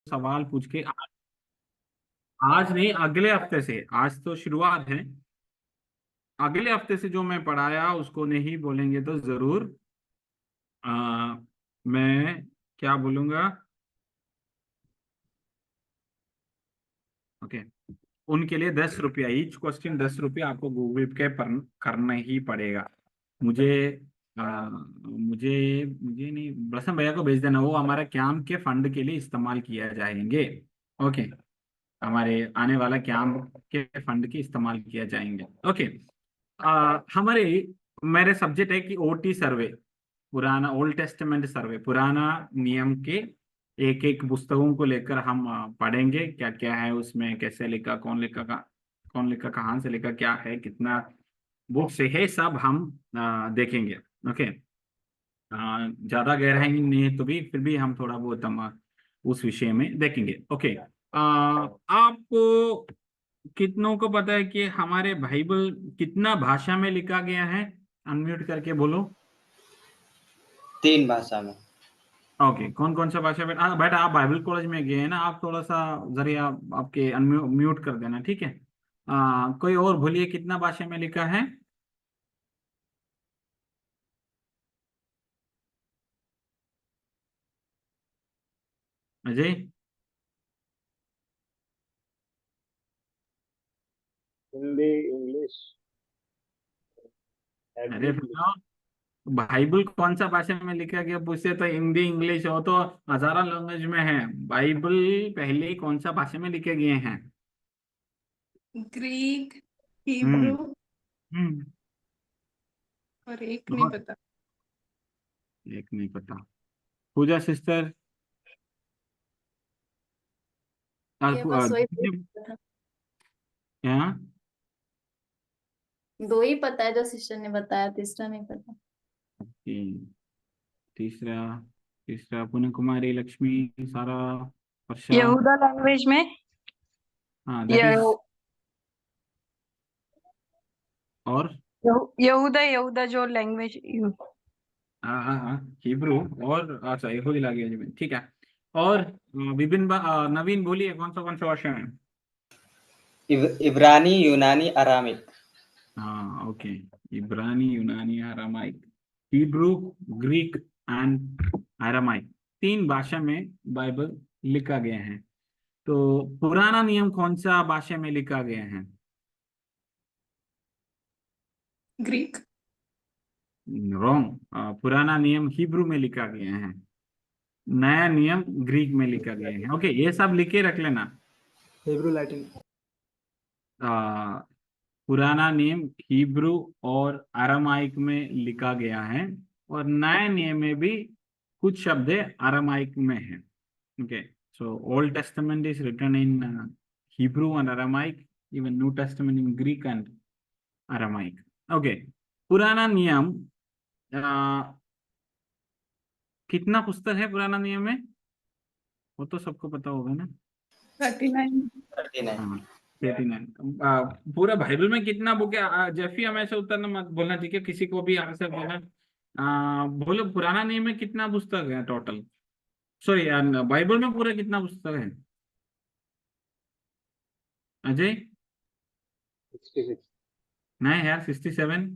सवाल पूछ के आज नहीं, अगले हफ्ते से। आज तो शुरुआत है। अगले हफ्ते से जो मैं पढ़ाया उसको नहीं बोलेंगे तो जरूर आ, मैं क्या बोलूंगा। ओके। उनके लिए 10 रुपया, ईच क्वेश्चन 10 रुपया आपको गूगल पे पर करना ही पड़ेगा। मुझे मुझे मुझे नहीं, ब्रसम भैया को भेज देना, वो हमारा कैंप के फंड के लिए इस्तेमाल किया जाएंगे। ओके। हमारे आने वाला कैंप के फंड की इस्तेमाल किया जाएंगे। ओके। हमारे मेरे सब्जेक्ट है कि ओटी सर्वे, पुराना ओल्ड टेस्टमेंट सर्वे, पुराना नियम के एक एक पुस्तकों को लेकर हम पढ़ेंगे क्या क्या है उसमें, कैसे लिखा, कौन लिखा, कहाँ से लिखा, क्या है, कितना बुक से है, सब हम देखेंगे। ओके। ज्यादा गहराई नहीं है तो भी फिर भी हम थोड़ा बहुत हम उस विषय में देखेंगे। ओके। आपको कितनों को पता है कि हमारे बाइबल कितना भाषा में लिखा गया है? अनम्यूट करके बोलो। 3 भाषा में। ओके। कौन कौन सा भाषा में? बेटा आप बाइबल कॉलेज में गए हैं ना, आप थोड़ा सा जरिए आप आपके अनम्यूट कर देना, ठीक है। कोई और बोलिए, कितना भाषा में लिखा है? अजय। हिंदी, इंग्लिश, अरे एवरी। बताओ, बाइबल कौन सा भाषा में लिखा गया पूछते तो हिंदी इंग्लिश हो तो हजारों लैंग्वेज में है। बाइबल पहले कौन सा भाषा में लिखे गए हैं? ग्रीक, हम्म। हिब्रू हम्म। और एक नहीं बहुत। पता। एक नहीं पता। पूजा सिस्टर। ये बस वही दो ही पता था। क्या? दो ही पता है जो सिस्टर ने बताया, तीसरा नहीं पता। तीसरा। तीसरा पुण्य कुमारी, लक्ष्मी, सारा, वर्षा। यहूदा लैंग्वेज में हाँ दैट इज। और यहूदा यहूदा जो लैंग्वेज। हाँ हाँ हाँ, हिब्रू। और अच्छा यहूदी लैंग्वेज में, ठीक है। और विभिन्न नवीन बोलिए, कौन सा भाषा है? इब्रानी, यूनानी, अरामिक। हाँ ओके। इब्रानी, यूनानी, Aramaic, Hebrew, Greek and Aramaic, 3 भाषा में बाइबल लिखा गया है। तो पुराना नियम कौन सा भाषा में लिखा गया है? ग्रीक। रॉन्ग। पुराना नियम हिब्रू में लिखा गया है, नया नियम ग्रीक में लिखा गया है। ओके, ये सब लिखे रख लेना। Hebrew, Latin. आ, पुराना नियम हिब्रू और अरामाइक में लिखा गया है, और नया नियम में भी कुछ शब्द अरामाइक में है। Okay. So Old Testament is written in Hebrew and Aramaic, even New Testament in Greek and Aramaic. Okay. पुराना नियम कितना पुस्तक है पुराना नियम में? वो तो सबको पता होगा ना। 39। 39। हाँ 39। पूरा बाइबल में कितना बुक है? जैफी हमेशा उत्तर मत बोलना, ठीक है, किसी को भी आंसर बोलना। बोलो पुराना नियम में कितना पुस्तक है टोटल? सॉरी, बाइबल में पूरा कितना पुस्तक है? अजय। 66। नहीं यार, 67।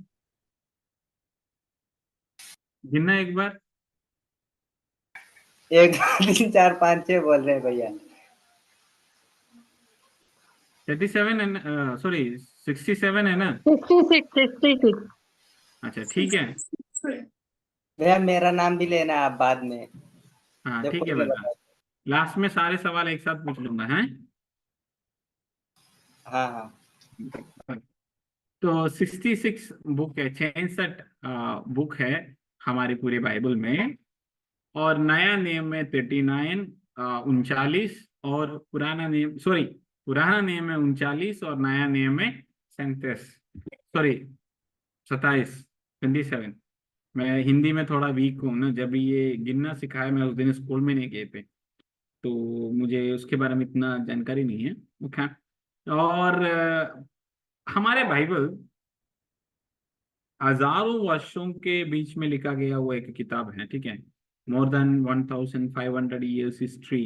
गिनना एक बार। 1 2 3 4 5 6 बोल रहे हैं भैया। 37 है, सॉरी 67 है ना? 66 अच्छा ठीक है। भैया मेरा नाम भी लेना आप बाद में, हाँ जब ठीक है खुद में बेटा, बताओ। लास्ट में सारे सवाल एक साथ पूछ लूंगा है। हाँ हाँ। तो 66 बुक है, 66 बुक है हमारी पूरी बाइबल में। और नया नियम में 39, 39, और पुराना नियम, सॉरी, पुराना नियम में 39 और नया नियम में 37, सॉरी 27, 27। मैं हिंदी में थोड़ा वीक हूँ ना, जब ये गिनना सिखाया मैं उस दिन स्कूल में नहीं गए थे, तो मुझे उसके बारे में इतना जानकारी नहीं है। ओके। और हमारे बाइबल हजारों वर्षों के बीच में लिखा गया हुआ एक किताब है, ठीक है। मोर देन 1500 ईयर्स हिस्ट्री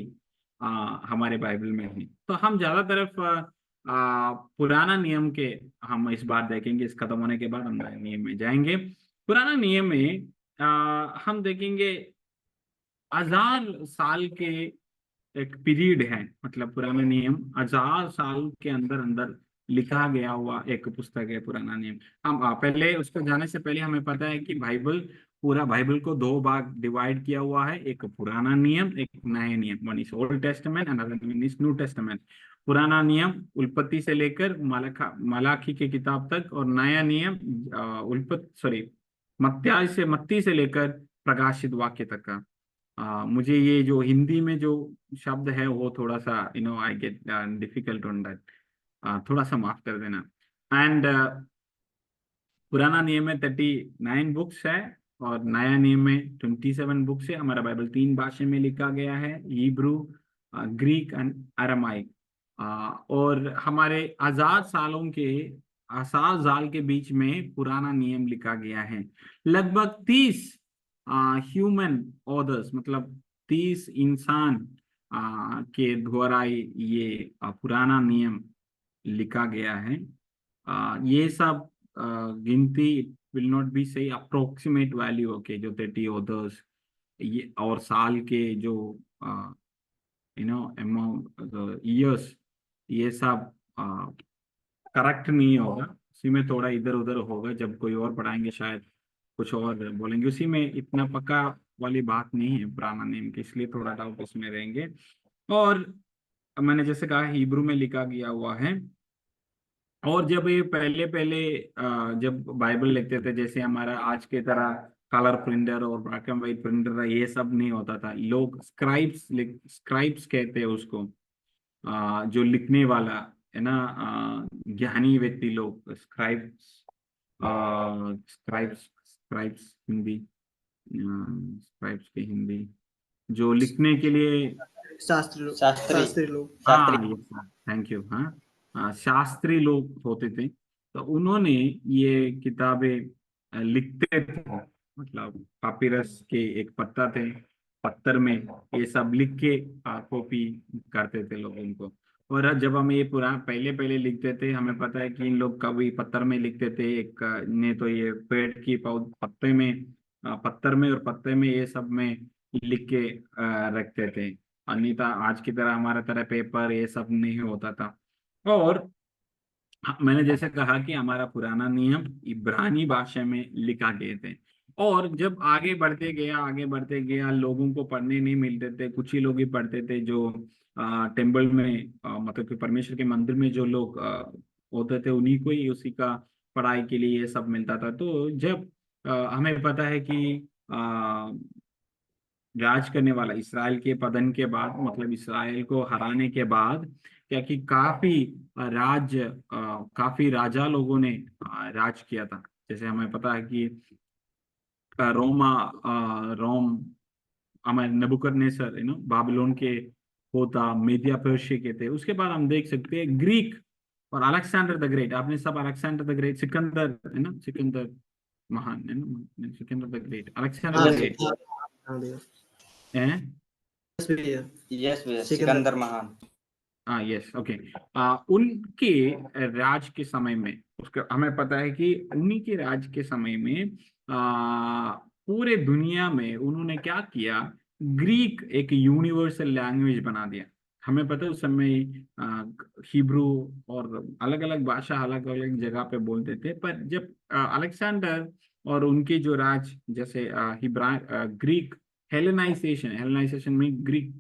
हमारे बाइबल में है। तो हम ज्यादा तरफ पुराना नियम के हम इस बार देखेंगे, इस खत्म होने के बाद हम नए नियम में जाएंगे। पुराना नियम में हम देखेंगे 1000 साल के एक पीरियड है, मतलब पुराना नियम 1000 साल के अंदर अंदर लिखा गया हुआ एक पुस्तक है पुराना नियम। हम पहले उसको जाने से पहले हमें पता है कि बाइबल, पूरा बाइबल को दो भाग डिवाइड किया हुआ है, एक पुराना नियम, एक नया नियम। One is old testament and other one is new testament. पुराना नियम उत्पत्ति से लेकर मलाखी की किताब तक, और नया नियम मत्ती से लेकर प्रकाशित वाक्य तक का। मुझे ये जो हिंदी में जो शब्द है वो थोड़ा सा I get difficult on that, थोड़ा सा माफ कर देना। एंड पुराना नियम में 39 बुक्स है और नया नियम में 27 बुक्स है। हमारा बाइबल 3 भाषा में लिखा गया है, हिब्रू, ग्रीक एंड अरामाइक। और हमारे 1000 साल के बीच में पुराना नियम लिखा गया है। लगभग 30 ह्यूमन ऑथर्स, मतलब 30 इंसान के द्वारा ये पुराना नियम लिखा गया है। ये सब गिनती विल नॉट बी सही, अप्रोक्सीमेट वैल्यू ओके, जो 30 ऑथर्स ये और साल के जो अमाउंट ईयर्स, ये सब करेक्ट नहीं होगा। उसी में थोड़ा इधर उधर होगा, जब कोई और पढ़ाएंगे शायद कुछ और बोलेंगे। उसी में इतना पक्का वाली बात नहीं है पुराना नियम की, इसलिए थोड़ा डाउट उसमें रहेंगे। और मैंने जैसे कहा हिब्रू में लिखा गया हुआ है। और जब ये पहले पहले जब बाइबल लिखते थे, जैसे हमारा आज के तरह कलर प्रिंटर और ब्लैक एंड व्हाइट प्रिंटर ये सब नहीं होता था। लोग स्क्राइब्स कहते हैं उसको, जो लिखने वाला है ना, ज्ञानी व्यक्ति लोग, स्क्राइब्स हिंदी, स्क्राइब्स के हिंदी जो लिखने के लिए शास्त्री शास्त्री शास्त्री लोग। Shastri thank you. हाँ, शास्त्री लोग होते थे, तो उन्होंने ये किताबें लिखते थे। मतलब पापिरस के एक पत्ता थे, पत्थर में ये सब लिख के कॉपी करते थे लोग उनको। और जब हम ये पहले पहले लिखते थे, हमें पता है कि इन लोग कभी पत्थर में लिखते थे, एक ने तो ये पेड़ की पत्ते में, पत्थर में और पत्ते में ये सब में लिख के रखते थे। अन्यथा आज की तरह हमारा तरह पेपर ये सब नहीं होता था। और मैंने जैसे कहा कि हमारा पुराना नियम इब्रानी भाषा में लिखा गए थे। और जब आगे बढ़ते गया लोगों को पढ़ने नहीं मिलते थे, कुछ ही लोग ही पढ़ते थे, जो टेम्पल में मतलब कि परमेश्वर के मंदिर में जो लोग होते थे, उन्हीं को ही उसी का पढ़ाई के लिए ये सब मिलता था। तो जब हमें पता है कि राज करने वाला इसराइल के पतन के बाद, मतलब इसराइल को हराने के बाद, क्या कि काफी राजा लोगों ने राज किया था। जैसे हमें पता है कि रोम हमारे नबूकदनेस्सर बाबिलोन के होता, मेदिया पर्शिया के थे। उसके बाद हम देख सकते हैं ग्रीक और अलेक्जेंडर द ग्रेट। आपने सब अलेक्जेंडर द ग्रेट, सिकंदर है ना, सिकंदर महान है ना, Sikandar the great, Alexander the great है। यस भैया, सिकंदर महान। Yes okay. उनके राज के समय में, उसका हमें पता है कि उन्हीं के राज के समय में पूरे दुनिया में उन्होंने क्या किया, ग्रीक एक यूनिवर्सल लैंग्वेज बना दिया। हमें पता है उस समय हिब्रू और अलग अलग भाषा अलग अलग जगह पे बोलते थे, पर जब अलेक्जेंडर और उनके जो राज, जैसे ग्रीक हेलेनाइजेशन में ग्रीक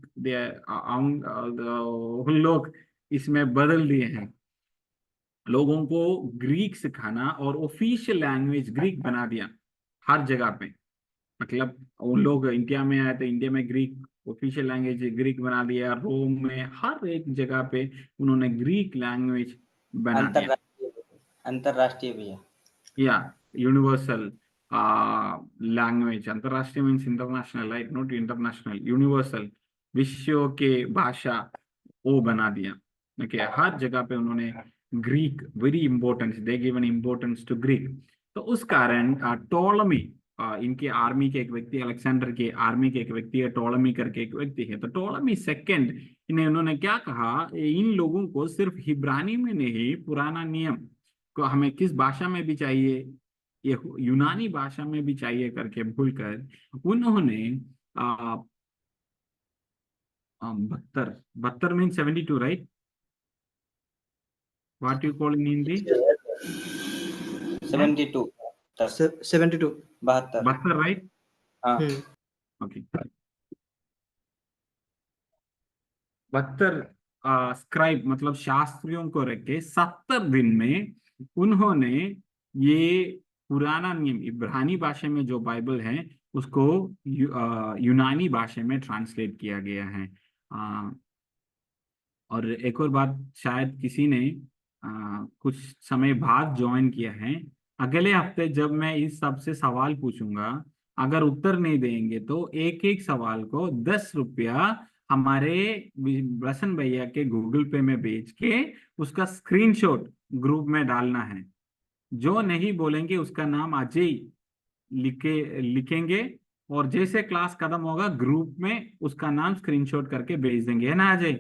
उन लोग इसमें बदल दिए हैं, लोगों को ग्रीक सिखाना और ऑफिशियल लैंग्वेज ग्रीक बना दिया हर जगह पे। मतलब उन लोग इंडिया में आए तो इंडिया में ग्रीक ऑफिशियल लैंग्वेज ग्रीक बना दिया, रोम में हर एक जगह पे उन्होंने ग्रीक लैंग्वेज बना दिया। अंतरराष्ट्रीय भैया, या यूनिवर्सल लैंग्वेज, अंतरराष्ट्रीय means international, right, not international, universal, विश्व के भाषा वो बना दिया। ओके, हर जगह पे उन्होंने Greek very importance, they given importance to Greek. तो उस कारण टोलमी, इनके आर्मी के एक व्यक्ति, अलेक्जेंडर के आर्मी के एक व्यक्ति है, टोलमी करके एक व्यक्ति है। तो टोलमी सेकंड इन्हें उन्होंने क्या कहा, इन लोगों को सिर्फ हिब्रानी में नहीं, पुराना नियम को हमें किस भाषा में भी चाहिए, ये यूनानी भाषा में भी चाहिए करके भूलकर उन्होंने 72, 72 mean 72, right? What you call in Hindi? 72 72. 72 72, right? हाँ ओके। 72 स्क्राइब मतलब शास्त्रियों को रख के 70 दिन में उन्होंने ये पुराना नियम इब्रानी भाषा में जो बाइबल है उसको यूनानी भाषा में ट्रांसलेट किया गया है। और एक और बात, शायद किसी ने कुछ समय बाद ज्वाइन किया है, अगले हफ्ते जब मैं इस सब से सवाल पूछूंगा, अगर उत्तर नहीं देंगे तो एक एक सवाल को 10 रुपया हमारे प्रसन्न भैया के गूगल पे में भेज के उसका स्क्रीनशॉट ग्रुप में डालना है। जो नहीं बोलेंगे उसका नाम अजय लिखेंगे और जैसे क्लास खत्म होगा ग्रुप में उसका नाम स्क्रीनशॉट करके भेज देंगे, है ना अजय?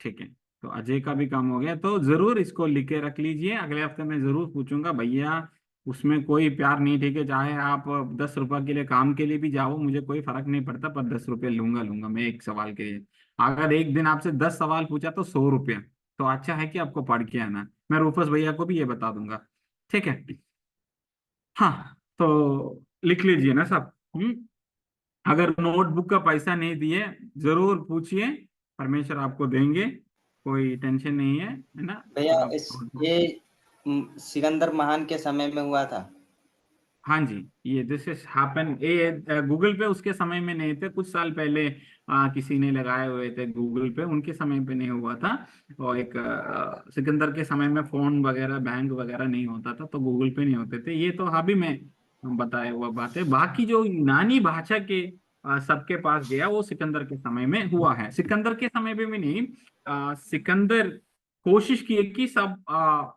ठीक है, तो अजय का भी काम हो गया। तो जरूर इसको लिख के रख लीजिए, अगले हफ्ते मैं जरूर पूछूंगा भैया, उसमें कोई प्यार नहीं, ठीक है? चाहे आप 10 रुपए के लिए काम के लिए भी जाओ, मुझे कोई फर्क नहीं पड़ता, पर 10 रुपये लूंगा मैं एक सवाल के लिए। अगर एक दिन आपसे 10 सवाल पूछा तो 100 रुपया। तो अच्छा है कि आपको पढ़ के आना, मैं रूपस भैया को भी ये बता दूंगा, ठीक है? हाँ, तो लिख लीजिए ना सब। अगर नोटबुक का पैसा नहीं दिए जरूर पूछिए, परमेश्वर आपको देंगे, कोई टेंशन नहीं है ना? भैया आप ये सिकंदर महान के समय में हुआ था। हाँ जी, ये दिस इज हैपन, ये गूगल पे उसके समय में नहीं थे, कुछ साल पहले किसी ने लगाए हुए थे गूगल पे, उनके समय पे नहीं हुआ था। और एक सिकंदर के समय में फोन वगैरह बैंक वगैरह नहीं होता था, तो गूगल पे नहीं होते थे। ये तो अभी मैं बताया हुआ बात है। बाकी जो यूनानी भाषा के सबके पास गया वो सिकंदर के समय में हुआ है। सिकंदर के समय में भी नहीं, सिकंदर कोशिश की कि सब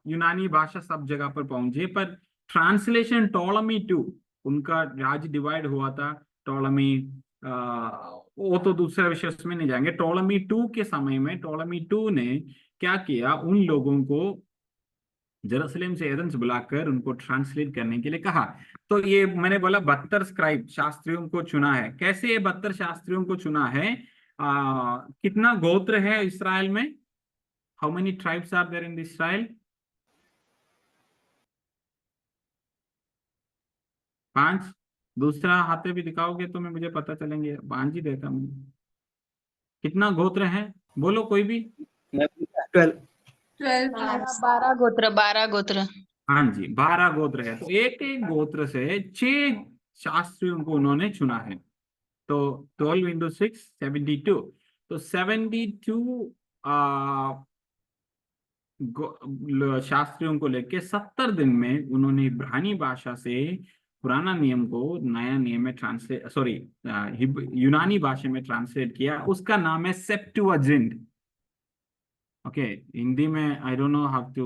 यूनानी भाषा सब जगह पर पहुंचे, पर ट्रांसलेशन टॉलमी टू, उनका राज्य डिवाइड हुआ था। टॉलमी वो तो दूसरा विषय, उसमें नहीं जाएंगे। टॉलमी टू के समय में टॉलमी टू ने क्या किया, उन लोगों को जेरूसलम से एथेंस बुलाकर उनको ट्रांसलेट करने के लिए कहा। तो ये मैंने बोला 72 स्क्राइब शास्त्रियों को चुना है। कैसे ये 72 शास्त्रियों को चुना है? कितना गोत्र है इसराइल में? How many tribes are there in Israel? 5। दूसरा हाथे भी दिखाओगे तो मैं मुझे पता चलेंगे, 5 ही देता मैं। कितना गोत्र है बोलो कोई भी? मैं 12. 12 tribes. 12 गोत्र, 12 गोत्र। हाँ जी, 12 गोत्र है। तो एक एक गोत्र से 6 शास्त्रियों को उन्होंने चुना है। तो 12 इंटू 6 72। तो 72 शास्त्रियों को लेके 70 दिन में उन्होंने इब्रानी भाषा से पुराना नियम को नया नियम में ट्रांसलेट, सॉरी, यूनानी भाषा में ट्रांसलेट किया। उसका नाम है सेप्टुअजिंट। ओके, हिंदी में I don't know how to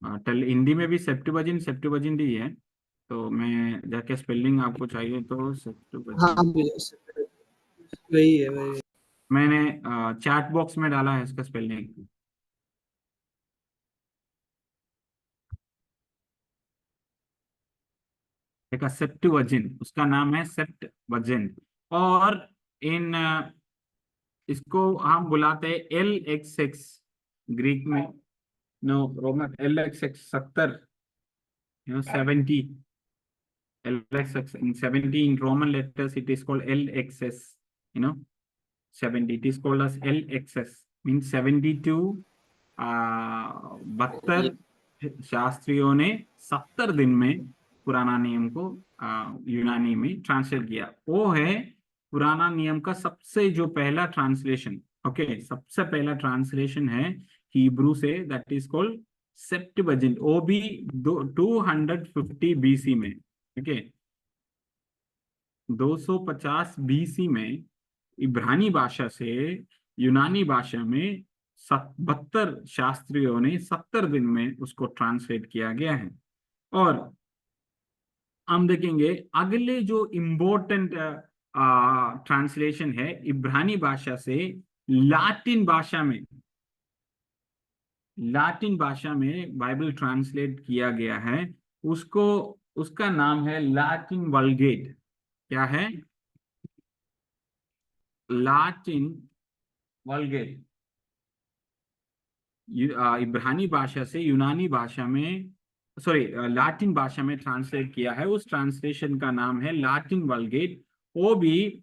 tell, Hindi में भी सेप्टुअजिंट ही है। तो मैं जाके स्पेलिंग आपको चाहिए तो हाँ सेप्टुअजिंट वही है वही. मैंने चैट बॉक्स में डाला है इसका स्पेलिंग। देखा, सेप्टुअजिंट, उसका नाम है सेप्टुअजिंट। और इन इसको हम बुलाते हैं LXX ग्रीक में, no Roman LXX 70, 70 LXX in 70 in Roman letters it is called LXS, 70 it is called as LXS, means 72। 72 शास्त्रियों ने 70 दिन में पुराना नियम को यूनानी में ट्रांसलेट किया। वो है पुराना नियम का सबसे जो पहला ट्रांसलेशन। ओके, सबसे पहला ट्रांसलेशन है हिब्रू से, दैट इज कॉल्ड सेप्टुअजिंट। वो भी 250 BC में। ओके, 250 BC में इब्रानी भाषा से यूनानी भाषा में 72 शास्त्रियों ने 70 दिन में उसको ट्रांसलेट किया गया है। और हम देखेंगे अगले जो इम्पोर्टेंट ट्रांसलेशन है इब्रानी भाषा से लातिन भाषा में, लातिन भाषा में बाइबल ट्रांसलेट किया गया है, उसको, उसका नाम है लातिन वल्गेट। क्या है? लातिन वल्गेट। इब्रानी भाषा से यूनानी भाषा में, सॉरी, लातिन भाषा में ट्रांसलेट किया है, उस ट्रांसलेशन का नाम है लातिन वल्गेट। वो भी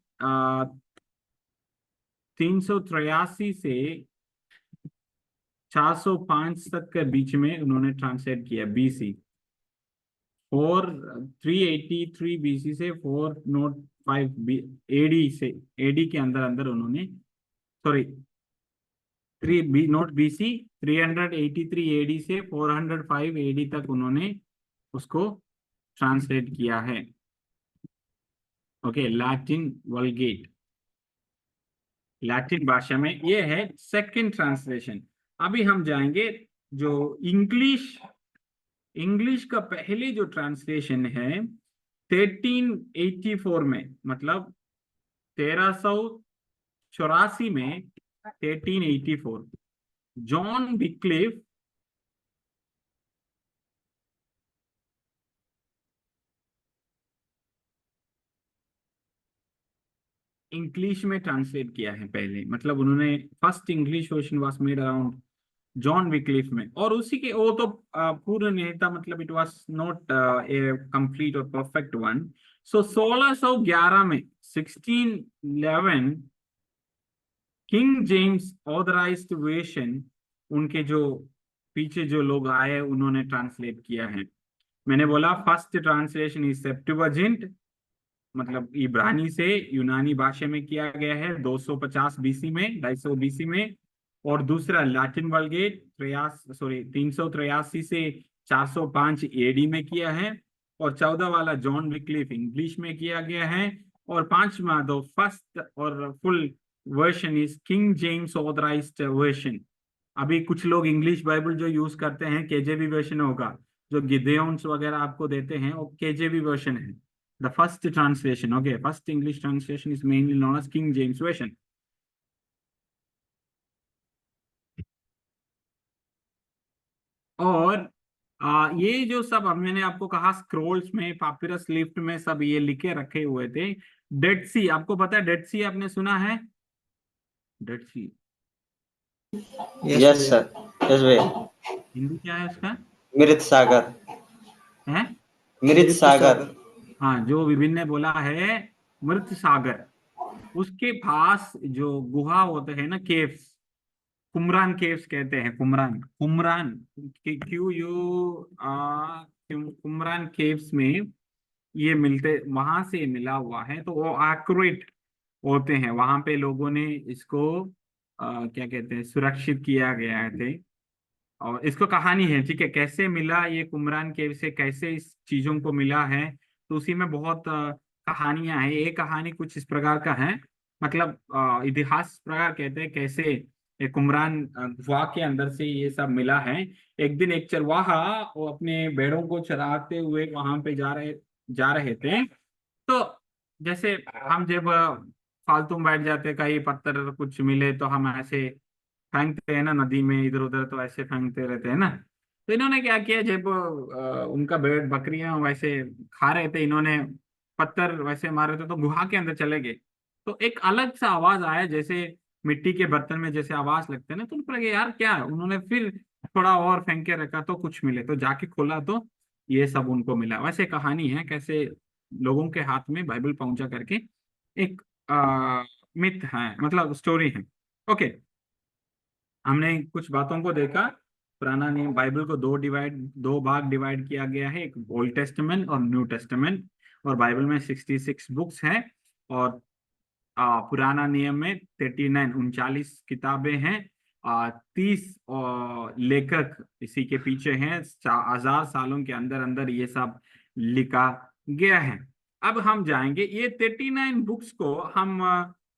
383 से 405 तक के बीच में उन्होंने ट्रांसलेट किया, बीसी। 383 बीसी से 405 एडी से, एडी के अंदर अंदर उन्होंने, सॉरी, 3 नोट बीसी, 383 एडी से 405 एडी तक उन्होंने उसको ट्रांसलेट किया है। ओके, लैटिन वल्गेट, लैटिन भाषा में ये है सेकंड ट्रांसलेशन। अभी हम जाएंगे जो इंग्लिश, इंग्लिश का पहले जो ट्रांसलेशन है 1384 में, मतलब 1384 में, 1384, जॉन विक्लिफ इंग्लिश में ट्रांसलेट किया है पहले, मतलब उन्होंने first English version was made around John Wycliffe में। और उसी के, वो तो पूर्ण नहीं था, मतलब it was not a complete और परफेक्ट वन। सो 1611 में, 1611, किंग जेम्स ऑथराइज्ड वर्जन, उनके जो पीछे जो लोग आए उन्होंने ट्रांसलेट किया है। मैंने बोला फर्स्ट ट्रांसलेशन इज सेप्टुअजिंट, मतलब इब्रानी से यूनानी भाषा में किया गया है 250 बीसी में, 250 बीसी में। और दूसरा लैटिन वल्गेट 383 से 405 एडी में किया है। और 14 वाला जॉन विक्लिफ इंग्लिश में किया गया है। और 5वां, दो फर्स्ट और full version is king James authorised version. अभी कुछ लोग इंग्लिश बाइबल जो यूज करते हैं केजेवी वर्जन होगा, जो गिदेओन्स वगैरह आपको देते हैं वो केजेवी वर्जन है। The first translation, okay, first English translation is mainly known as King James Version. और ये जो सब मैंने आपको कहा स्क्रोल्स में, पापिरस लिफ्ट में सब ये लिखे रखे हुए थे। डेड सी, आपको पता है डेड सी, आपने सुना है डेड सी? यस सर, यस भैया। हिंदी क्या है उसका? मृत सागर, है मृत सागर। हाँ, जो विभिन्न ने बोला है मृत सागर, उसके पास जो गुहा होते हैं ना, केव्स, कुमरान केव्स कहते हैं, कुमरान, कुमरान, क्यू यू कुमरान केव्स में ये मिलते, वहां से मिला हुआ है। तो वो एक्यूरेट होते हैं, वहां पे लोगों ने इसको क्या कहते हैं, सुरक्षित किया गया थे। और इसको कहानी है, ठीक है, कैसे मिला ये कुमरान केव से, कैसे इस चीजों को मिला है, तो उसी में बहुत कहानियां हैं। एक कहानी कुछ इस प्रकार का है, मतलब इतिहास इस प्रकार कहते हैं कैसे ये कुमरान गुफा के अंदर से ये सब मिला है। एक दिन एक चरवाहा वो अपने भेड़ों को चराते हुए वहां पे जा रहे थे। तो जैसे हम जब फालतू में बैठ जाते, कहीं पत्थर कुछ मिले तो हम ऐसे फेंकते हैं ना नदी में, इधर उधर, तो ऐसे फेंकते रहते हैं ना। तो इन्होंने क्या किया, जब उनका भेड़ बकरियां वैसे खा रहे थे, इन्होंने पत्थर वैसे मार रहे थे तो गुहा के अंदर चले गए। तो एक अलग सा आवाज आया, जैसे मिट्टी के बर्तन में जैसे आवाज लगते हैं ना, तो उनको लगे यार क्या है? उन्होंने फिर थोड़ा और फेंक के रखा तो कुछ मिले, तो जाके खोला तो ये सब उनको मिला। वैसे कहानी है कैसे लोगों के हाथ में बाइबल पहुंचा करके, एक मिथ है, मतलब स्टोरी है। ओके, हमने कुछ बातों को देखा। पुराना नियम बाइबल को दो भाग डिवाइड किया गया है, एक ओल्ड टेस्टामेंट और न्यू टेस्टामेंट। और बाइबल में 66 बुक्स हैं। और पुराना नियम में 39 किताबें हैं। 30 लेखक इसी के पीछे हैं। 1000 सालों के अंदर अंदर ये सब लिखा गया है। अब हम जाएंगे, ये 39 बुक्स को हम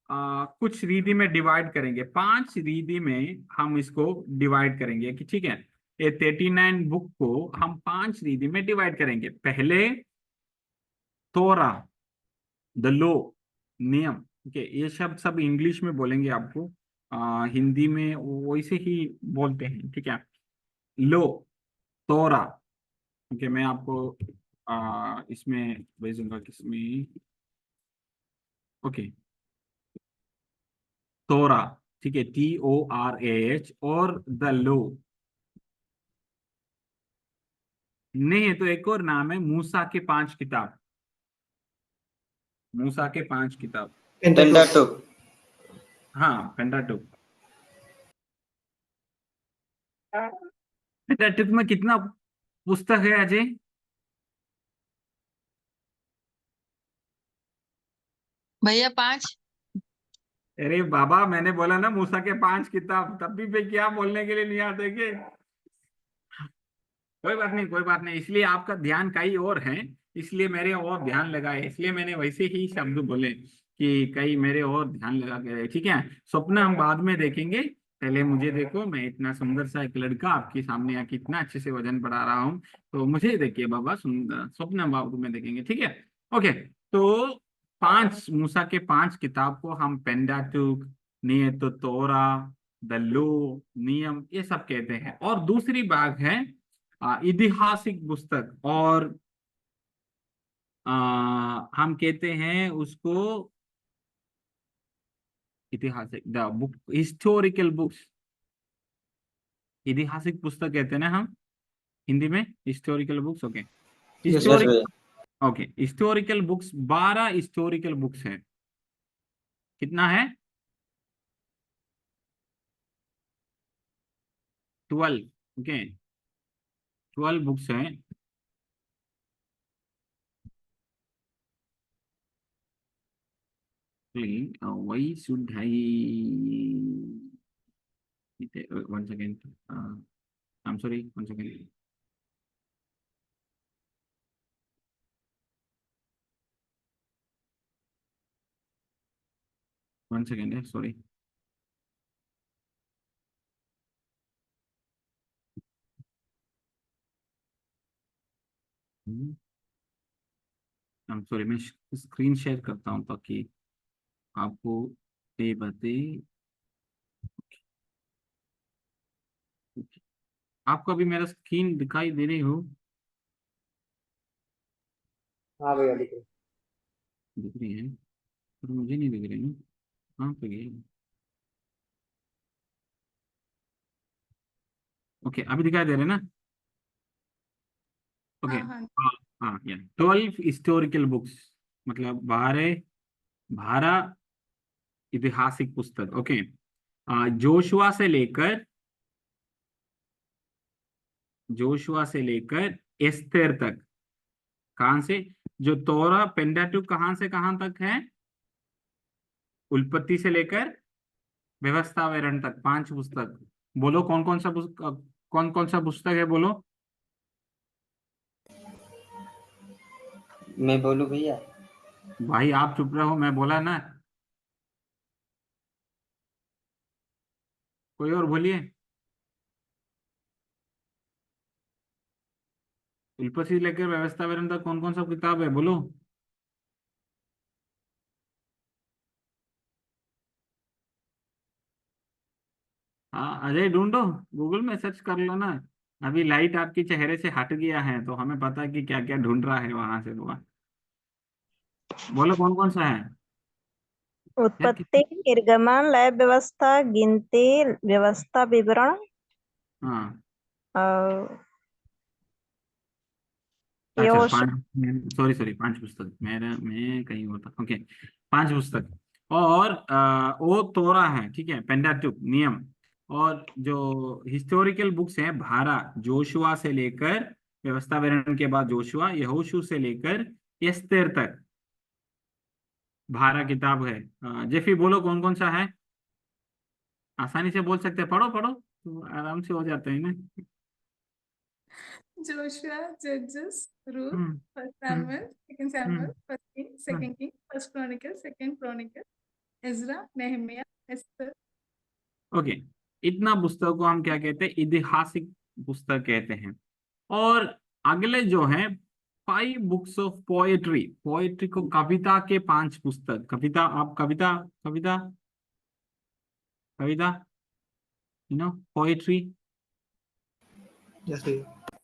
कुछ रीति में डिवाइड करेंगे, 5 रीति में हम इसको डिवाइड करेंगे कि ठीक है। ये 39 बुक को हम 5 रीति में डिवाइड करेंगे। पहले तोरा, द लो, नियम, ठीक है, ये सब इंग्लिश में बोलेंगे आपको। हिंदी में वैसे ही बोलते हैं, ठीक है। लो, तोरा। ओके, मैं आपको इसमें भेजूंगा, किसमें। ओके, तोरा, ठीक है, TORAH। और द लो, नहीं है तो एक और नाम है, मूसा के 5 किताब। मूसा के 5 किताब। Pentateuch. पेंटाटुक। हाँ, पेंटाटुक। पेंटाटुक में कितना पुस्तक है अजय? भैया 5। अरे बाबा, मैंने बोला ना मूसा के 5 किताब, तब भी पे क्या बोलने के लिए नहीं आते के? कोई बात नहीं, कोई बात नहीं, इसलिए आपका ध्यान कहीं और है, इसलिए मेरे और ध्यान लगाए, इसलिए मैंने वैसे ही शब्द बोले कि कहीं मेरे और ध्यान लगा के, ठीक है। स्वप्न हम बाद में देखेंगे, पहले मुझे देखो, मैं इतना सुंदर सा एक लड़का आपके सामने आके इतना अच्छे से वजन बढ़ा रहा हूँ, तो मुझे देखिए बाबा, सुंदर स्वप्न हम बाद में देखेंगे, ठीक है। ओके, तो 5 मूसा के 5 किताब को हम पेंटाटुक, नियत तोरा, द लो, नियम, ये सब कहते हैं। और दूसरी बात है ऐतिहासिक पुस्तक, और हम कहते हैं उसको ऐतिहासिक, द बुक, हिस्टोरिकल बुक्स। ऐतिहासिक पुस्तक कहते हैं ना हम हिंदी में, historical books. Okay, Yes, yes sir. भैया। Okay, historical books 12 historical books है। कितना है? 12। ओके, 12 बुक्स हैं। why should I, 1 second, I'm sorry, 1 second. One second, sorry. I'm sorry, मैं स्क्रीन शेयर करता हूँ ताकि आपको ये बातें, आपको अभी मेरा स्क्रीन दिखाई दे रही हो? हाँ भैया दिख रही है। दिख रही है, पर मुझे नहीं दिख रही है। कहाँ पे गई? ओके, अभी दिखाई दे रहे ना? ओके, हाँ हाँ। हाँ हाँ, या 12 हिस्टोरिकल बुक्स, मतलब 12 12 ऐतिहासिक पुस्तक। ओके, जोशुआ से लेकर एस्तेर तक। कहां से? जो तोरा पेंटाटुक कहां से कहां तक है? उत्पत्ति से लेकर व्यवस्था विवरण तक 5 पुस्तक। बोलो कौन कौन सा कौन कौन सा पुस्तक है, बोलो। मैं बोलूं भैया? भाई आप चुप रहो, मैं बोला ना, कोई और बोलिए। उत्पत्ति से लेकर व्यवस्था विवरण तक कौन कौन सा किताब है, बोलो। हाँ अजय, ढूंढो, गूगल में सर्च कर लो ना। अभी लाइट आपके चेहरे से हट गया है, तो हमें पता है कि क्या क्या ढूंढ रहा है वहां से हुआ। बोलो कौन कौन सा है यार, उत्पत्ति, निर्गमन, लय व्यवस्था, गिनती, व्यवस्था विवरण हाँ, और अच्छा योश। 5, सॉरी सॉरी, 5 पुस्तक, मेरा मैं कहीं होता। ओके, 5 पुस्तक। और वो तोरा है, ठीक है, पेंटाटुक, नियम। और जो हिस्टोरिकल बुक्स हैं 12, जोशुआ से लेकर, व्यवस्था विवरण के बाद जोशुआ, यहोशू से लेकर एस्तेर तक 12 किताब है। जेफी बोलो कौन कौन सा है? आसानी से बोल सकते हैं, पढ़ो पढ़ो तो आराम से हो जाते हैं ना। जोशुआ, जजेस, Ruth, hmm first hmm Samuel, second Samuel, hmm first king, hmm. Second king, first chronicle, second chronicle, Ezra, Nehemiah, Esther. Okay, इतना पुस्तक को हम क्या कहते हैं? ऐतिहासिक पुस्तक कहते हैं। और अगले जो है 5 बुक्स ऑफ पोएट्री, पोएट्री को, कविता के 5 पुस्तक। कविता, आप कविता, कविता कविता, पोएट्री। Yes, भैया.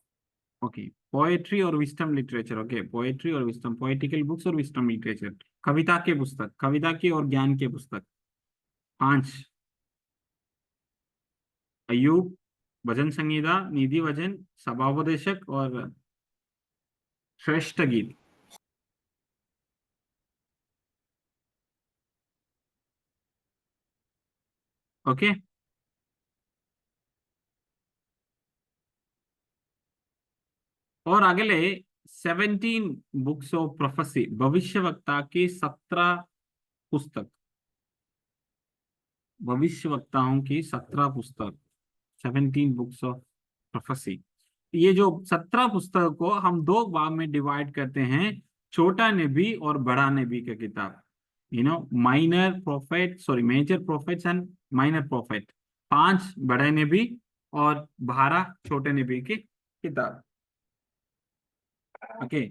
ओके, पोएट्री और विस्डम लिटरेचर। ओके, पोएट्री और विस्डम, पोएटिकल बुक्स और विस्डम लिटरेचर, कविता के पुस्तक, कविता के और ज्ञान के पुस्तक। 5, अयूब, भजन संहिता, निधि वचन, सभापदेशक और श्रेष्ठ गीत। ओके, और अगले 17 बुक्स ऑफ प्रोफेसी, भविष्यवक्ता के 17 पुस्तक, भविष्यवक्ताओं की 17 पुस्तक, 17 बुक्स ऑफ प्रोफेसी। ये जो 17 पुस्तक को हम 2 भाग में डिवाइड करते हैं, छोटा नबी और बड़ा नबी का किताब। Minor prophet, sorry major prophets and minor prophet, 5 बड़े नबी और 12 छोटे नबी की किताब। ओके,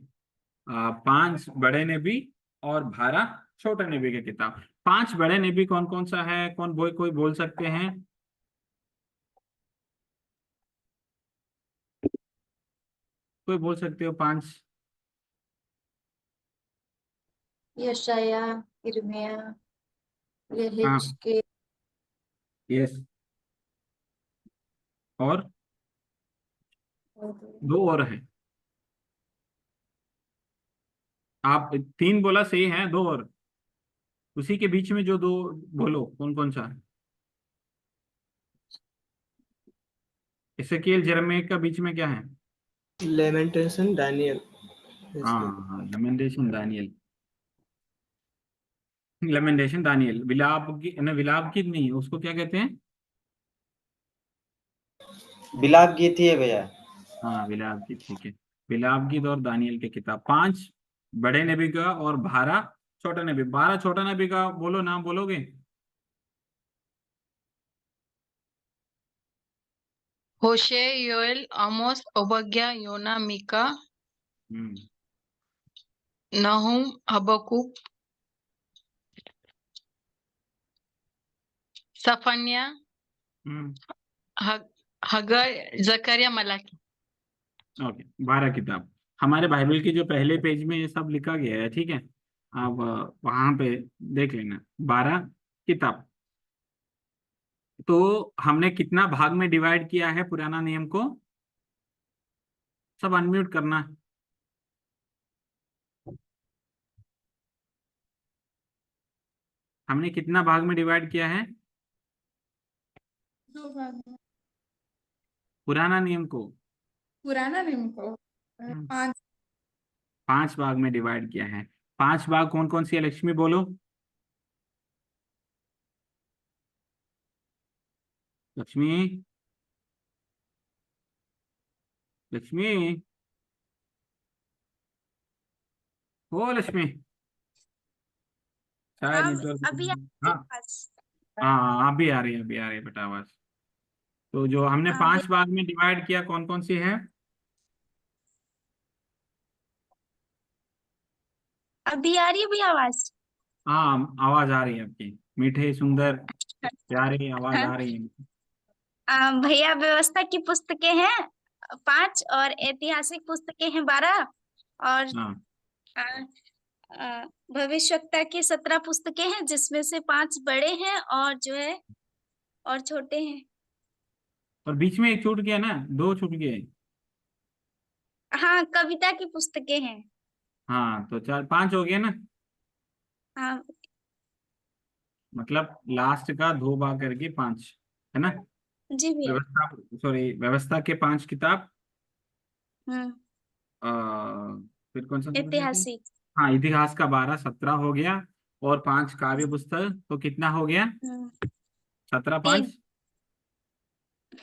5 बड़े नबी और 12 छोटे नबी की किताब। 5 बड़े नबी कौन कौन सा है? कोई बोल सकते हैं? कोई बोल सकते हो 5? यशाया, यिर्मयाह, हाँ, यहेजकेल, यस, और 2 और है। आप 3 बोला सही है, 2 और उसी के बीच में जो 2 बोलो, कौन कौन सा है? एसेकिएल यिर्मयाह का बीच में क्या है? Lamentation, Daniel. Yes, हाँ भैया. हाँ, लेमेंटेशन दानियल, लेमेंटेशन दानियल। विलाप गीत नहीं, उसको क्या कहते हैं? बिलाप गीत ही है भैया। हाँ, विलाप गीत, ठीक है। विलाप गीत और दानियल की किताब। 5 बड़े नबी का और 12 छोटा नबी। 12 छोटा नबी का बोलो, नाम बोलोगे? होशे, योएल, आमोस, ओबज्ञा, योना, मीका, हम्म, नहूम, हबक्कुक, सफन्या, हम्म, हगर, जकरिया, मलाकी। ओके, 12 किताब। हमारे बाइबल के जो पहले पेज में ये सब लिखा गया है, ठीक है, आप वहां पे देख लेना, 12 किताब। तो हमने कितना भाग में डिवाइड किया है पुराना नियम को? सब अनम्यूट करना। हमने कितना भाग में डिवाइड किया है 2 भाग में। पुराना नियम को? पुराना नियम को 5। 5 भाग में डिवाइड किया है। 5 भाग कौन कौन सी है? लक्ष्मी बोलो, लक्ष्मी, लक्ष्मी, ओ लक्ष्मी, शायद अभी नेटवर्क। आपके हाँ पास हाँ, अभी आ रही है, अभी आ रही है बेटा आवाज। तो जो हमने हाँ 5 भाग में डिवाइड किया, कौन कौन सी है? अभी आ रही है भैया आवाज? हाँ, आवाज आ रही है आपकी, मीठे सुंदर प्यारी आवाज आ रही है। भैया व्यवस्था की पुस्तकें हैं 5 और ऐतिहासिक पुस्तकें हैं 12 और हाँ, अ, भविष्यवक्ता की 17 पुस्तकें हैं जिसमें से 5 बड़े हैं और जो है और छोटे हैं। और बीच में एक छूट गया ना, 2 छूट गए। हाँ, कविता की पुस्तकें हैं। हाँ, तो 4 5 हो गया ना, हाँ मतलब लास्ट का 2 भाग करके 5, है ना? जी भैया। व्यवस्था, सॉरी, व्यवस्था के 5 किताब। हम्म आ, फिर कौन सा बोल रहे थे? ऐतिहासिक। हाँ, इतिहास का 12, 17 हो गया, और 5 काव्य पुस्तक, तो कितना हो गया? हम्म 17 5, एक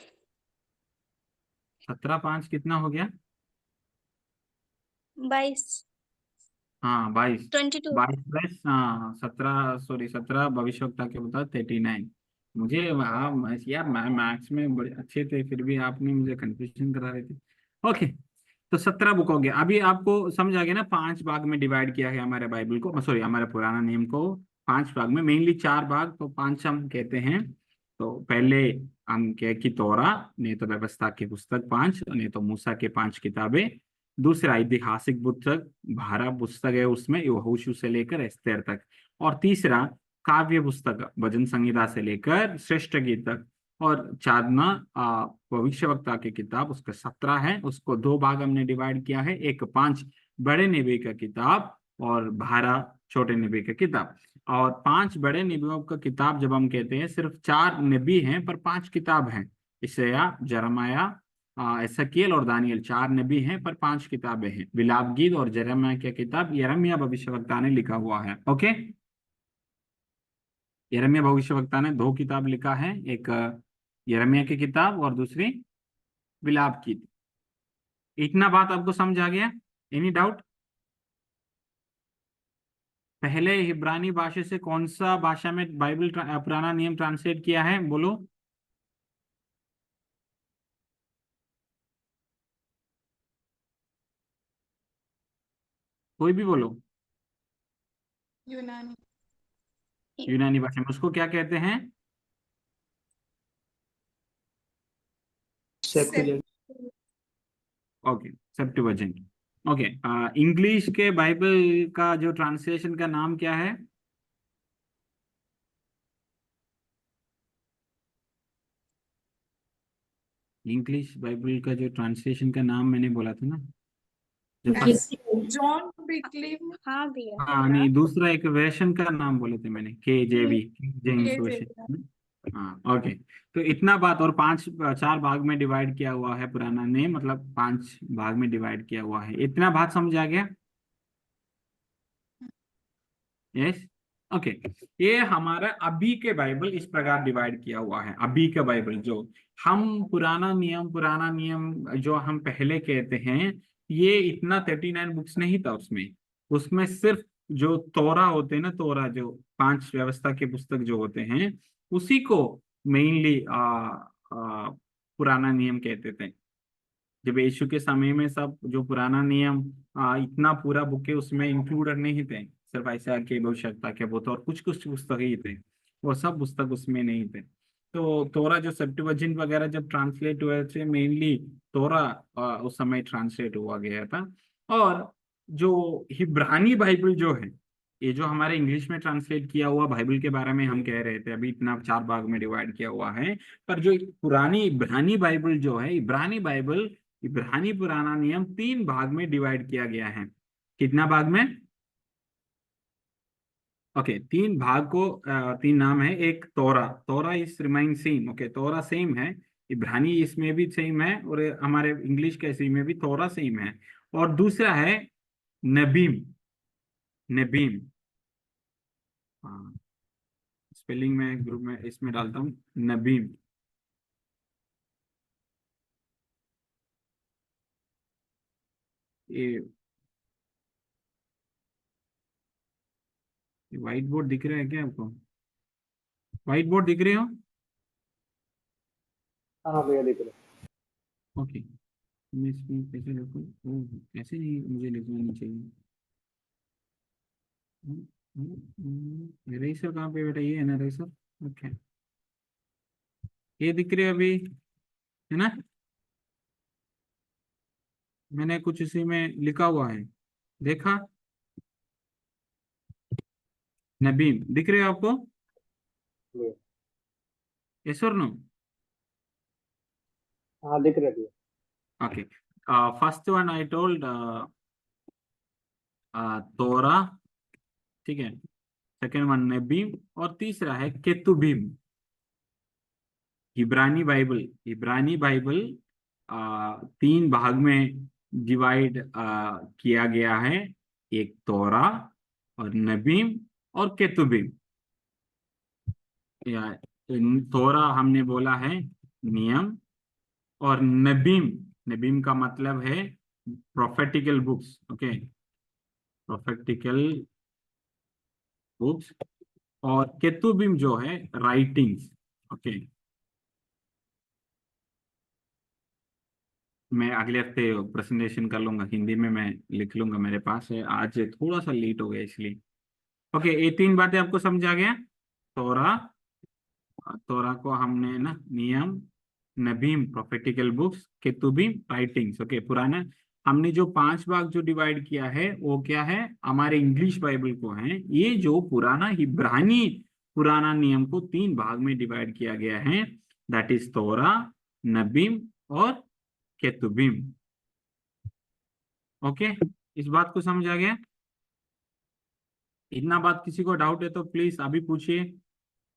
17 5 कितना हो गया? 22 हाँ, 22। 22। 22 प्लस, हाँ 17, सॉरी 17 भविष्यवक्ता के बता 39। मुझे यार मैथ्स में बड़े अच्छे थे, फिर भी आपने मुझे कंफ्यूजन करा रहे थे। ओके, तो 17 बुक हो गया। अभी आपको समझ आ गया ना, 5 भाग में डिवाइड किया है हमारे बाइबल को, सॉरी हमारे पुराना नियम को 5 भाग में, मेनली 4 भाग, तो 5 हम कहते हैं। तो पहले हम क्या कि तोरा, नहीं तो व्यवस्था की पुस्तक 5, नहीं तो मूसा के 5 किताबें। दूसरा ऐतिहासिक पुस्तक 12 पुस्तक है उसमें, यहोशू से लेकर एस्तेर तक। और तीसरा काव्य पुस्तक भजन संहिता से लेकर श्रेष्ठ गीत तक। और चारना भविष्यवक्ता की किताब, उसका 17 है। उसको 2 भाग हमने डिवाइड किया है, एक 5 बड़े नबी का किताब और 12 छोटे नबी का किताब। और 5 बड़े नबियों का किताब जब हम कहते हैं, सिर्फ 4 नबी हैं पर 5 किताब हैं। यशायाह, यिर्मयाह, एसकीएल और दानियल 4 नबी हैं पर 5 किताबें हैं। विलाप गीत और यिर्मयाह की किताब यिर्मयाह भविष्यवक्ता ने लिखा हुआ है। ओके, यिर्मयाह भविष्यवक्ता ने 2 किताब लिखा है, एक यिर्मयाह की किताब और दूसरी विलाप गीत। इतना बात आपको समझ आ गया? Any doubt? पहले इब्रानी भाषा से कौन सा भाषा में बाइबल पुराना नियम ट्रांसलेट किया है, बोलो। कोई भी बोलो। यूनानी। यूनानी भाषा में उसको क्या कहते हैं? सेप्टुजेंट। ओके, सेप्टुअजिंट। ओके, इंग्लिश के बाइबल का जो ट्रांसलेशन का नाम क्या है? इंग्लिश बाइबल का जो ट्रांसलेशन का नाम मैंने बोला था ना, जो फर्स्ट। John Wycliffe. हाँ भैया। हाँ नहीं, दूसरा एक वर्शन का नाम बोले थे मैंने, KJV, जेम्स वर्शन। हाँ ओके। तो इतना बात, और 4 भाग में डिवाइड किया हुआ है पुराना नेम, मतलब 5 भाग में डिवाइड किया हुआ है। इतना बात समझ आ गया? Yes, okay. ये हमारा अभी के बाइबल इस प्रकार डिवाइड किया हुआ है। अभी का बाइबल जो हम पुराना नियम जो हम पहले कहते हैं, ये इतना 39 बुक्स नहीं था उसमें। उसमें सिर्फ जो तोरा होते हैं ना, तोरा जो 5 व्यवस्था के पुस्तक जो होते हैं, उसी को मेनली पुराना नियम कहते थे। जब यीशु के समय में सब जो पुराना नियम इतना पूरा बुक है, उसमें इंक्लूडेड नहीं थे। सिर्फ ऐसा के भविष्यवक्ता के बुत और कुछ कुछ पुस्तक ही थे, वो सब पुस्तक उसमें नहीं थे। तो तोरा जो सेप्टुअजिंट वगैरह जब ट्रांसलेट हुए थे, मेनली तोरा उस समय ट्रांसलेट हुआ गया था। और जो हिब्रानी बाइबल जो है, ये जो हमारे इंग्लिश में ट्रांसलेट किया हुआ बाइबल के बारे में हम कह रहे थे, अभी इतना 4 भाग में डिवाइड किया हुआ है। पर जो पुरानी इब्रानी बाइबल जो है, इब्रानी बाइबल, इब्रानी पुराना नियम 3 भाग में डिवाइड किया गया है। कितना भाग में? ओके, 3 भाग को 3 नाम है। एक तोरा, तोरा इज रिमाइन सेम। ओके, तोरा सेम है, इब्रानी इसमें भी सेम है, और हमारे इंग्लिश के इसी में भी तोरा सेम है। और दूसरा है नबीम। नबीम, हाँ, स्पेलिंग में ग्रुप में इसमें डालता हूँ, नबीम। ये व्हाइट बोर्ड दिख रहा है क्या आपको? व्हाइट बोर्ड दिख रहे हो? हाँ भैया दिख रहा ओके, मैं इसमें कैसे लिखूँ? ओह, ऐसे नहीं मुझे लिखना नहीं चाहिए। इरेजर कहाँ पे बेटा? ये है ना इरेजर? ओके, ये दिख रही है अभी, है ना? मैंने कुछ इसी में लिखा हुआ है, देखा? नबीम दिख रहे हो आपको? है। यस और नो? हाँ दिख रहा भैया। Okay, first one I told तोरा, ठीक है। सेकेंड वन नबीम, और तीसरा है केतुबीम। इब्रानी बाइबल, इब्रानी बाइबल 3 भाग में डिवाइड किया गया है। एक तोरा और नबीम और केतुबीम। या तोरा हमने बोला है नियम, और नबीम, नबीम का मतलब है prophetical books. Okay, prophetical books. और केतुबीम जो है राइटिंग्स। ओके, मैं अगले हफ्ते प्रेजेंटेशन कर लूंगा, हिंदी में मैं लिख लूंगा, मेरे पास है। आज थोड़ा सा लेट हो गया इसलिए। ओके, ये 3 बातें आपको समझ आ गया? तोरा, तोरा को हमने ना नियम, नबीम प्रोफेटिकल बुक्स, केतुबीम राइटिंग्स। ओके, पुराना हमने जो 5 भाग जो डिवाइड किया है वो क्या है, हमारे इंग्लिश बाइबल को है। ये जो पुराना इब्रानी पुराना नियम को 3 भाग में डिवाइड किया गया है, दैट इज तोरा, नबीम और केतुबीम। ओके, इस बात को समझ आ गया? इतना बात किसी को डाउट है तो प्लीज अभी पूछिए।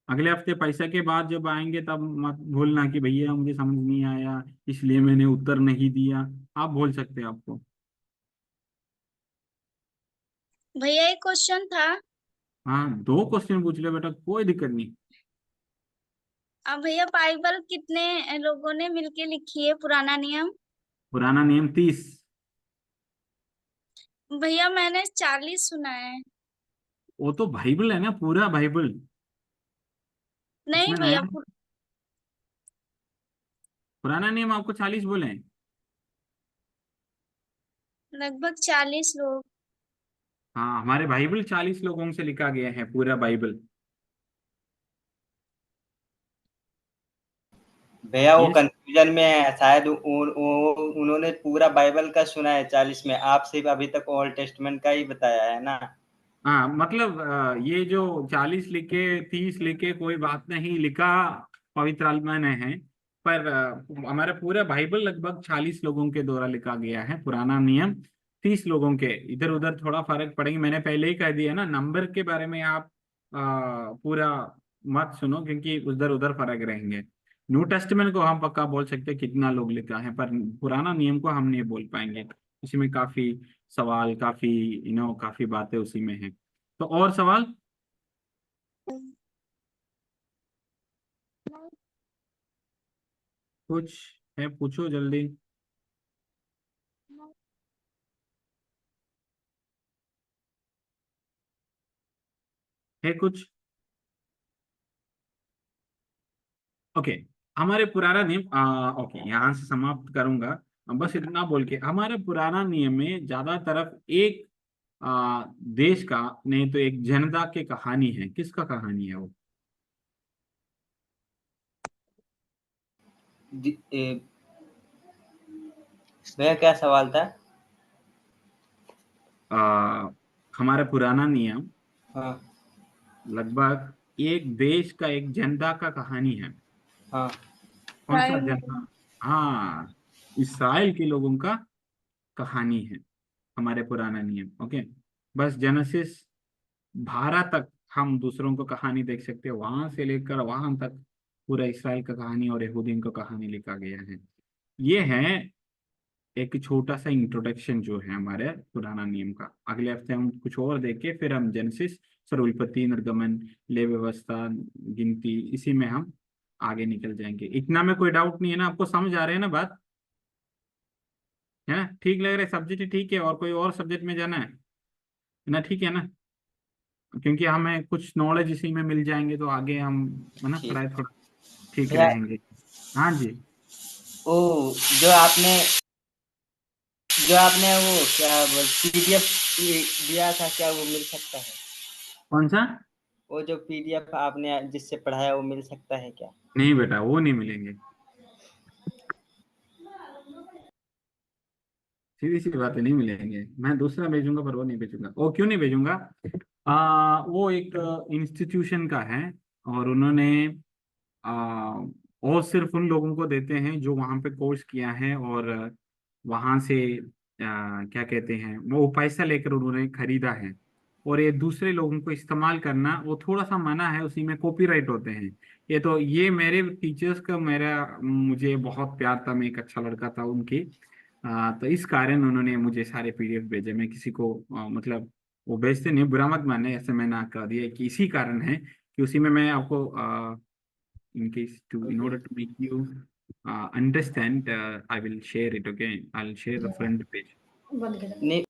अगले हफ्ते पैसा के बाद जब आएंगे तब मत भूलना कि भैया मुझे समझ नहीं आया इसलिए मैंने उत्तर नहीं दिया। आप बोल सकते हैं आपको। भैया एक क्वेश्चन था। हाँ, 2 क्वेश्चन पूछ ले बेटा, कोई दिक्कत नहीं। अब भैया बाइबल कितने लोगों ने मिलके लिखी है, पुराना नियम? पुराना नियम 30। भैया मैंने 40 सुना है। वो तो बाइबल है ना, पूरा बाइबल, नहीं उसमें नया भैया, पुराना नियम आपको 40 बोले हैं। लगभग 40 लोग। हाँ, हमारे बाइबल 40 लोगों से लिखा गया है, पूरा बाइबल। भैया वो ये कंफ्यूजन में है शायद, उन्होंने पूरा बाइबल का सुना है 40 में, आप सिर्फ अभी तक ओल्ड टेस्टमेंट का ही बताया है ना। हाँ, मतलब ये जो 40 लिखे 30 लिखे कोई बात नहीं, लिखा पवित्र आत्मा ने है। पर हमारा पूरा बाइबल लगभग 40 लोगों के द्वारा लिखा गया है। पुराना नियम 30 लोगों के, इधर उधर थोड़ा फर्क पड़ेंगे। मैंने पहले ही कह दिया ना, नंबर के बारे में आप पूरा मत सुनो क्योंकि उधर उधर फर्क रहेंगे। न्यू टेस्टमेंट को हम पक्का बोल सकते हैं कितना लोग लिखा है, पर पुराना नियम को हम नहीं बोल पाएंगे। इसमें काफी सवाल, काफी काफी बातें उसी में है। तो और सवाल? कुछ है पूछो जल्दी। है कुछ? ओके, हमारे पुराना नियम ओके, यहाँ से समाप्त करूंगा। बस इतना बोल के, हमारे पुराना नियम में ज्यादा तरफ एक देश का नहीं तो एक जनता की कहानी है। किसका कहानी है वो? भैया क्या सवाल था? हमारा पुराना नियम हाँ लगभग एक देश का एक जनता का कहानी है। हाँ। कौन सा जनता? हाँ, इसराइल के लोगों का कहानी है हमारे पुराना नियम। ओके, बस जेनेसिस 12 तक हम दूसरों को कहानी देख सकते हैं, वहां से लेकर वहां तक पूरा इसराइल का कहानी और यहूदीन का कहानी लिखा गया है। ये है एक छोटा सा इंट्रोडक्शन जो है हमारे पुराना नियम का। अगले हफ्ते हम कुछ और देख के फिर हम जेनेसिस, उत्पत्ति, निर्गमन, ले व्यवस्था, गिनती, इसी में हम आगे निकल जाएंगे। इतना में कोई डाउट नहीं है ना? आपको समझ आ रहे हैं ना बात? है ना? ठीक लग रहा है? सब्जेक्ट ठीक है? और कोई और सब्जेक्ट में जाना है ना? ठीक है ना? क्योंकि हमें कुछ नॉलेज इसी में मिल जाएंगे तो आगे हम, है ना, ठीक। पढ़ाई थोड़ा ठीक भैया रहेंगे। हाँ जी। ओ, जो आपने जो आपने वो क्या बोल पीडीएफ दिया था, क्या वो मिल सकता है? कौन सा? वो जो पीडीएफ आपने जिससे पढ़ाया वो मिल सकता है क्या? नहीं बेटा, वो नहीं मिलेंगे। सीधी सी बात है, नहीं मिलेंगे। मैं दूसरा भेजूंगा पर वो नहीं भेजूंगा। वो क्यों नहीं भेजूंगा? वो एक इंस्टीट्यूशन का है और उन्होंने और सिर्फ उन लोगों को देते हैं जो वहाँ पे कोर्स किया है और वहाँ से क्या कहते हैं, वो पैसा लेकर उन्होंने खरीदा है। और ये दूसरे लोगों को इस्तेमाल करना वो थोड़ा सा मना है, उसी में कॉपीराइट होते हैं। ये तो ये मेरे टीचर्स का मेरा मुझे बहुत प्यार था, मैं एक अच्छा लड़का था उनकी। तो इस कारण उन्होंने मुझे सारे पीडीएफ भेजे। मैं किसी को मतलब वो भेजते नहीं, बुरा मत मानने, ऐसे मैंने कह दिया कि इसी कारण है कि उसी में मैं आपको in order to make you understand, I will share it. Okay, I'll share the front page. नहीं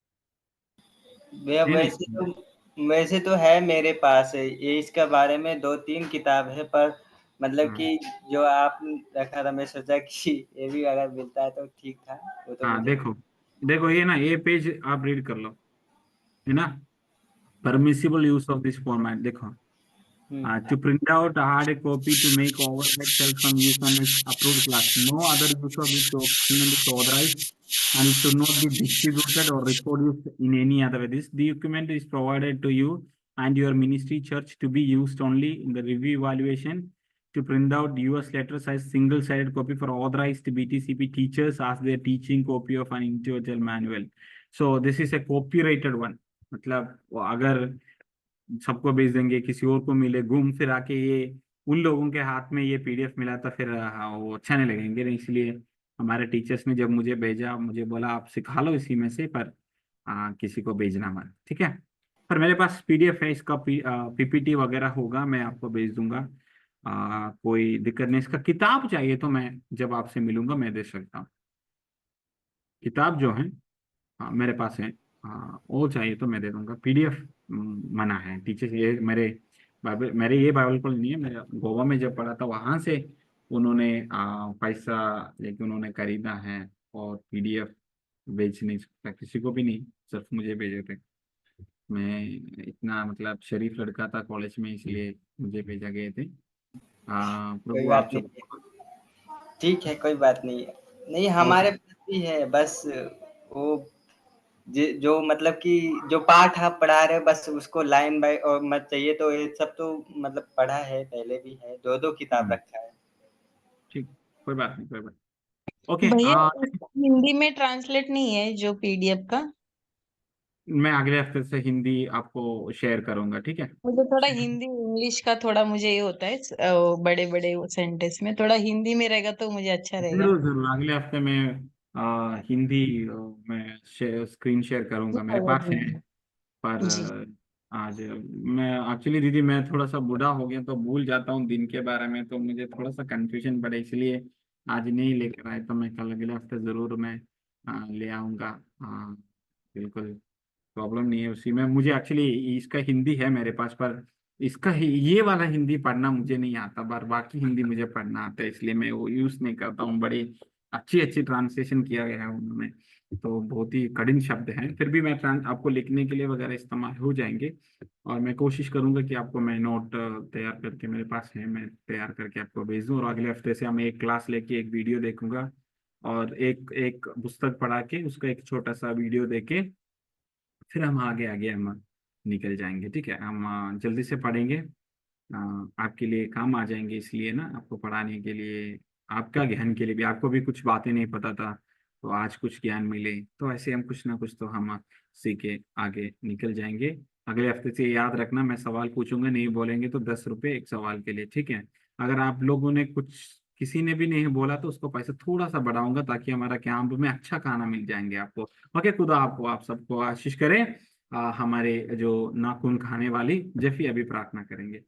भैया, नहीं वैसे तो है मेरे पास है ये, इसके बारे में 2-3 किताब है, पर मतलब हाँ कि जो आप रखा था मैं सोचा कि ये भी अगर मिलता है तो ठीक था। वो तो हाँ, मुझे देखो देखो, ये ना, ये पेज आप रीड कर लो, है ना? Permissible use of this format, देखो To print out a hard copy to make overhead cells from use on its approved class. No other use of this document is authorized and it should not be distributed or reproduced in any other way. This document is provided to you and your ministry church to be used only in the review evaluation to print out US letter size single-sided copy for authorized BTCP teachers as their teaching copy of an individual manual. So this is a copyrighted one. मतलब अगर सबको भेज देंगे, किसी और को मिले, घूम फिर आके ये उन लोगों के हाथ में ये PDF मिला तो फिर वो अच्छा नहीं लगेंगे। इसलिए हमारे टीचर्स ने जब मुझे भेजा, मुझे बोला आप सिखा लो इसी में से, पर किसी को भेजना मत, ठीक है। पर मेरे पास PDF है, इसका PPT वगैरह होगा, मैं आपको भेज दूंगा। कोई दिक्कत नहीं। इसका किताब चाहिए तो मैं जब आपसे मिलूंगा मैं दे सकता हूँ। किताब जो है मेरे पास है, वो चाहिए तो मैं दे दूंगा। PDF मना है टीचर्स। ये मेरे ये बाइबल कॉलेज नहीं है, मेरे गोवा में जब पढ़ा था वहां से उन्होंने पैसा लेके उन्होंने खरीदा है, और PDF बेच नहीं सकता किसी को भी नहीं, सिर्फ मुझे भेजे थे। मैं इतना मतलब शरीफ लड़का था कॉलेज में, इसलिए मुझे भेजा गए थे। कोई प्रभु बात आप नहीं, सब ठीक है, कोई बात नहीं है। नहीं, हमारे पास भी है, बस वो जो मतलब कि जो पाठ आप पढ़ा रहे हो बस उसको लाइन बाय और मत चाहिए, तो ये सब तो मतलब पढ़ा है, पहले भी है, 2-2 किताब रखा है। ठीक, कोई बात नहीं, कोई बात। ओके, भैया इसका हिंदी में ट्रांसलेट नहीं है जो PDF का? मैं अगले हफ्ते से हिंदी आपको शेयर करूंगा, ठीक है। मुझे थोड़ा हिंदी इंग्लिश का थोड़ा मुझे ये होता है, बड़े बड़े सेंटेंस में थोड़ा हिंदी में रहेगा तो मुझे अच्छा रहेगा। जरूर जरूर, अगले हफ्ते में हिंदी मैं स्क्रीन शेयर जी करूंगा, मेरे भैया पास है। जी पर जी। आज मैं एक्चुअली दीदी मैं थोड़ा सा बूढ़ा हो गया तो भूल जाता हूँ दिन के बारे में, तो मुझे थोड़ा सा कंफ्यूजन पड़ा, इसलिए आज नहीं लेकर आए। तो मैं कल अगले हफ्ते ज़रूर मैं ले आऊँगा। बिल्कुल प्रॉब्लम नहीं है उसी में। मुझे एक्चुअली इसका हिंदी है मेरे पास, पर इसका ये वाला हिंदी पढ़ना मुझे नहीं आता, पर बाकी हिंदी मुझे पढ़ना आता है, इसलिए मैं वो यूज़ नहीं करता हूँ। बड़े अच्छी अच्छी ट्रांसलेशन किया गया है उन्होंने, तो बहुत ही कठिन शब्द हैं, फिर भी मैं आपको लिखने के लिए वगैरह इस्तेमाल हो जाएंगे। और मैं कोशिश करूंगा कि आपको मैं नोट तैयार करके, मेरे पास है, मैं तैयार करके आपको भेज दूँ। और अगले हफ्ते से हम एक क्लास लेके एक वीडियो देखूंगा, और एक एक पुस्तक पढ़ा के उसका एक छोटा सा वीडियो देके फिर हम आगे आगे हम निकल जाएंगे, ठीक है। हम जल्दी से पढ़ेंगे, आपके लिए काम आ जाएंगे, इसलिए ना आपको पढ़ाने के लिए, आपका ज्ञान के लिए भी। आपको भी कुछ बातें नहीं पता था तो आज कुछ ज्ञान मिले, तो ऐसे हम कुछ ना कुछ तो हम सीखे आगे निकल जाएंगे। अगले हफ्ते से याद रखना, मैं सवाल पूछूंगा, नहीं बोलेंगे तो 10 रुपये एक सवाल के लिए, ठीक है। अगर आप लोगों ने कुछ, किसी ने भी नहीं बोला तो उसको पैसा थोड़ा सा बढ़ाऊंगा, ताकि हमारा कैंप में अच्छा खाना मिल जाएंगे आपको। ओके, खुदा आपको आप सबको आशीष करे। हमारे जो नाखून खाने वाली जेफी अभी प्रार्थना करेंगे।